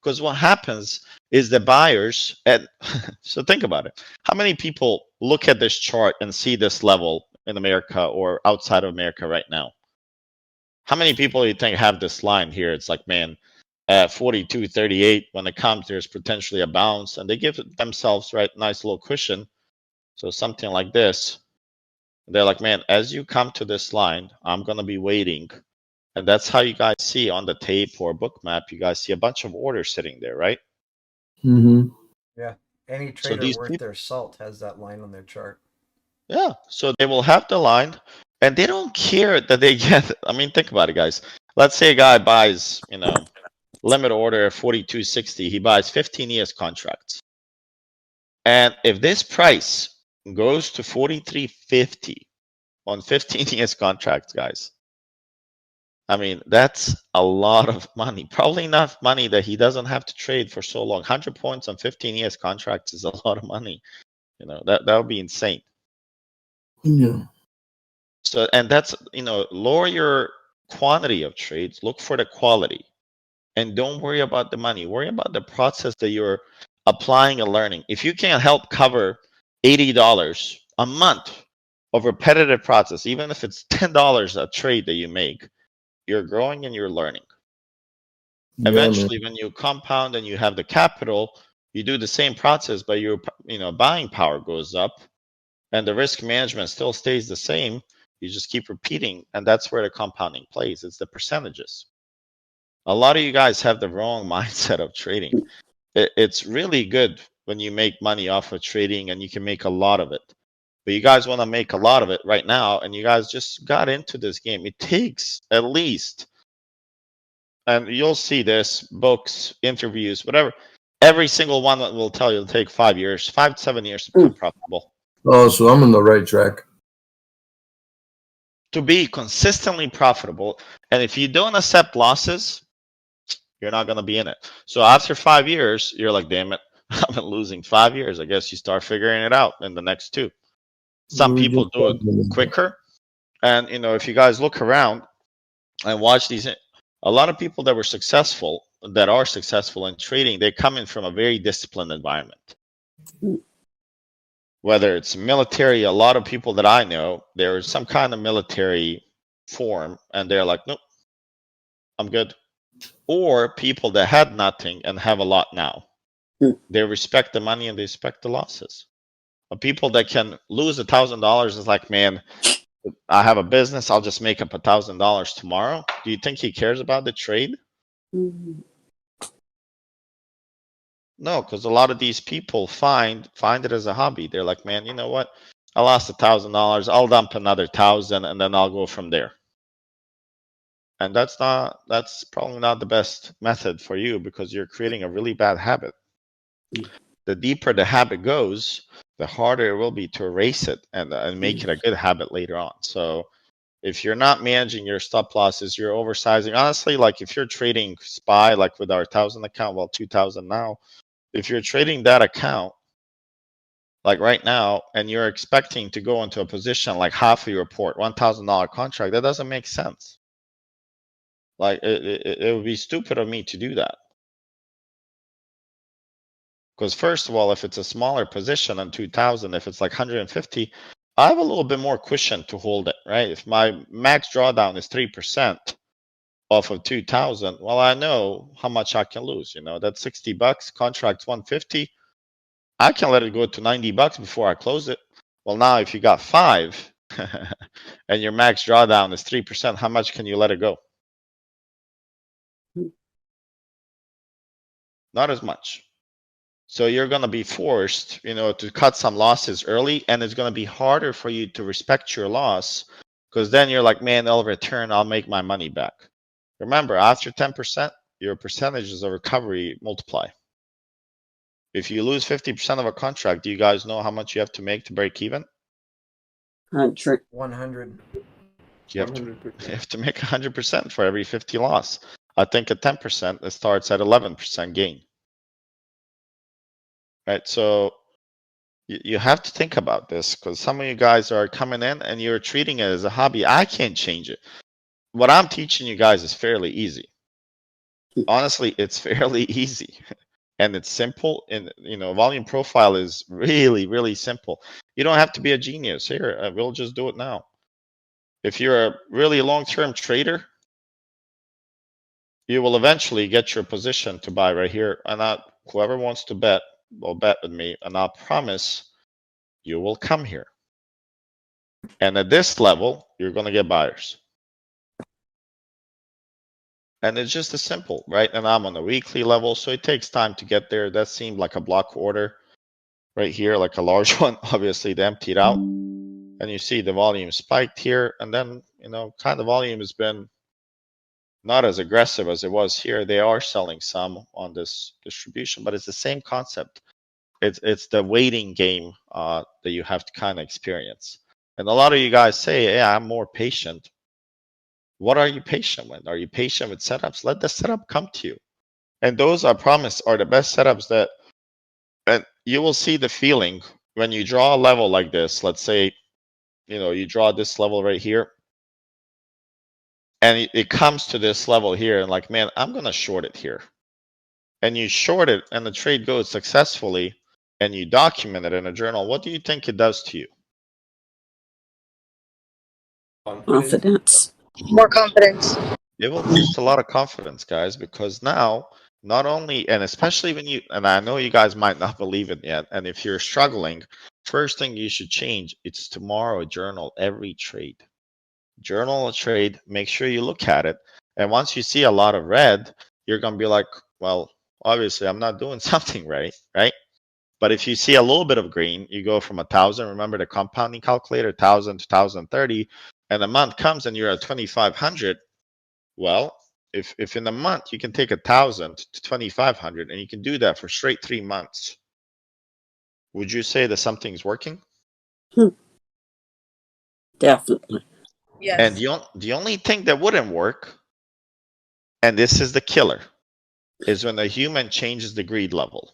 Because what happens is the buyers, and so think about it. How many people look at this chart and see this level in America or outside of America right now? How many people do you think have this line here? It's like, man, at 42.38, when it comes, there's potentially a bounce, and they give themselves right nice little cushion. So something like this. They're like, man, as you come to this line, I'm gonna be waiting. And that's how you guys see on the tape or book map, you guys see a bunch of orders sitting there, right? Mm-hmm. Yeah. Any So trader these worth people, their salt has that line on their chart. yeah, so they will have the line and they don't care that they get, I mean, think about it, guys. Let's say a guy buys, limit order 42.60, he buys 15 years contracts. And if this price goes to 43.50 on 15 years contracts, guys, I mean, that's a lot of money. Probably enough money that he doesn't have to trade for so long. 100 points on 15 years contracts is a lot of money. That would be insane. Yeah. So, and that's, lower your quantity of trades, look for the quality, and don't worry about the money. Worry about the process that you're applying and learning. If you can help cover $80 a month of repetitive process, even if it's $10 a trade that you make, you're growing and you're learning. Yeah, Eventually, man. when you compound and you have the capital, you do the same process, but your buying power goes up and the risk management still stays the same. You just keep repeating, and that's where the compounding plays. It's the percentages. A lot of you guys have the wrong mindset of trading. It's really good when you make money off of trading and you can make a lot of it. But you guys want to make a lot of it right now, and you guys just got into this game. It takes at least, and you'll see this, books, interviews, whatever. Every single one that will tell you it'll take 5 years, 5 to 7 years to become profitable. Oh, so I'm on the right track. To be consistently profitable. And if you don't accept losses, you're not going to be in it. So after 5 years, you're like, damn it, I've been losing 5 years. I guess you start figuring it out in the next 2. Some We people just do it quicker. And, if you guys look around and watch these, a lot of people that are successful in trading, they come in from a very disciplined environment. Whether it's military, a lot of people that I know, there's some kind of military form, and they're like, nope, I'm good. Or people that had nothing and have a lot now. They respect the money and they respect the losses. But people that can lose $1,000 is like, man, I have a business, I'll just make up $1,000 tomorrow. Do you think he cares about the trade? No, because a lot of these people find it as a hobby. They're like, man, you know what? I lost $1,000. I'll dump another 1,000 and then I'll go from there. And that's probably not the best method for you because you're creating a really bad habit. The deeper the habit goes, the harder it will be to erase it and make it a good habit later on. So if you're not managing your stop losses, you're oversizing. Honestly, like if you're trading SPY, like with our 1,000 account, well, 2,000 now, if you're trading that account, like right now, and you're expecting to go into a position like half of your port, $1,000 contract, that doesn't make sense. Like it would be stupid of me to do that. Because first of all, if it's a smaller position on 2,000, if it's like 150, I have a little bit more cushion to hold it, right? If my max drawdown is 3% off of 2,000, well, I know how much I can lose. That's $60, contract's 150. I can let it go to $90 before I close it. Well, now if you got 5 and your max drawdown is 3%, how much can you let it go? Not as much. So you're going to be forced, to cut some losses early, and it's going to be harder for you to respect your loss because then you're like, man, I'll return, I'll make my money back. Remember, after 10%, your percentages of recovery multiply. If you lose 50% of a contract, do you guys know how much you have to make to break even? 100. You have to make 100% for every 50 loss. I think at 10%, it starts at 11% gain. Right? So you have to think about this because some of you guys are coming in and you're treating it as a hobby. I can't change it. What I'm teaching you guys is fairly easy. honestly, it's fairly easy and it's simple. And, volume profile is really, really simple. You don't have to be a genius here. We'll just do it now. If you're a really long-term trader, you will eventually get your position to buy right here. And whoever wants to bet will bet with me. And I promise you will come here. And at this level, you're going to get buyers. And it's just as simple, right? And I'm on the weekly level, so it takes time to get there. That seemed like a block order right here, like a large one. Obviously, they emptied out. And you see the volume spiked here. And then, kind of volume has been not as aggressive as it was here. They are selling some on this distribution, but it's the same concept. It's the waiting game that you have to kind of experience. And a lot of you guys say, yeah, I'm more patient. What are you patient with? Are you patient with setups? Let the setup come to you. And those, I promise, are the best setups and you will see the feeling when you draw a level like this. Let's say, you draw this level right here. And it comes to this level here and like, man, I'm going to short it here. And you short it and the trade goes successfully and you document it in a journal. What do you think it does to you? Confidence. More confidence. It will boost a lot of confidence, guys, because now not only, and especially when and I know you guys might not believe it yet, and if you're struggling, first thing you should change, it's tomorrow journal every trade. Journal a trade, make sure you look at it. And once you see a lot of red, you're going to be like, well, obviously I'm not doing something right? But if you see a little bit of green, you go from 1,000, remember the compounding calculator, 1,000 to 1,030, and a month comes and you're at 2,500. Well, if in a month you can take 1,000 to 2,500 and you can do that for straight 3 months, would you say that something's working? Definitely. Yes. And the only thing that wouldn't work, and this is the killer, is when a human changes the greed level.